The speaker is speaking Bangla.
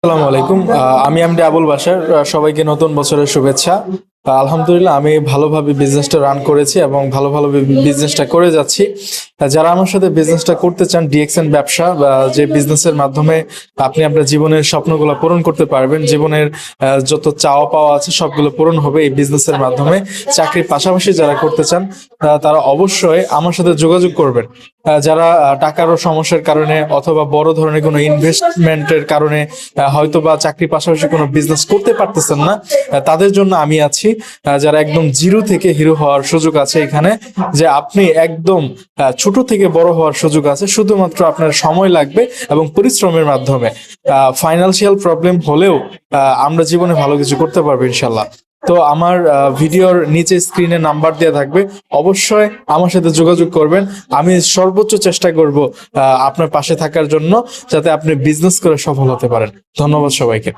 আসসালামু আলাইকুম। আমি এমডি আবুল বাশার। সবাইকে নতুন বছরের শুভেচ্ছা। আলহামদুলিল্লাহ আমি ভালোভাবে বিজনেসটা রান করেছি এবং ভালোভাবে বিজনেসটা করে যাচ্ছি। যারা আমার সাথে বিজনেসটা করতে চান, ডিএক্সএন ব্যবসা যে বিজনেসের মাধ্যমে আপনি আপনার জীবনের স্বপ্নগুলো পূরণ করতে পারবেন, জীবনের যত চাওয়া পাওয়া আছে সবগুলো পূরণ হবে এই বিজনেসের মাধ্যমে। চাকরির পাশাপাশি যারা করতে চান তারা অবশ্যই আমার সাথে যোগাযোগ করবেন। যারা টাকারও সমস্যার কারণে অথবা বড় ধরনের কোনো ইনভেস্টমেন্টের কারণে হয়তো বা চাকরির পাশাপাশি কোনো বিজনেস করতে পারতেছেন না, তাদের জন্য আমি আছি। যারা একদম জিরো থেকে হিরো হওয়ার সুযোগ আছে এখানে, যে আপনি একদম ছোট থেকে বড় হওয়ার সুযোগ আছে, শুধুমাত্র আপনার সময় লাগবে এবং পরিশ্রমের মাধ্যমে। ফাইন্যান্সিয়াল প্রবলেম হলেও আমরা জীবনে ভালো কিছু করতে পারবো ইনশাল্লাহ। তো আমার ভিডিওর নিচে স্ক্রিনে নাম্বার দেওয়া থাকবে, অবশ্যই আমার সাথে যোগাযোগ করবেন। আমি সর্বোচ্চ চেষ্টা করব আপনার পাশে থাকার জন্য, যাতে আপনি বিজনেস করে সফল হতে পারেন। ধন্যবাদ সবাইকে।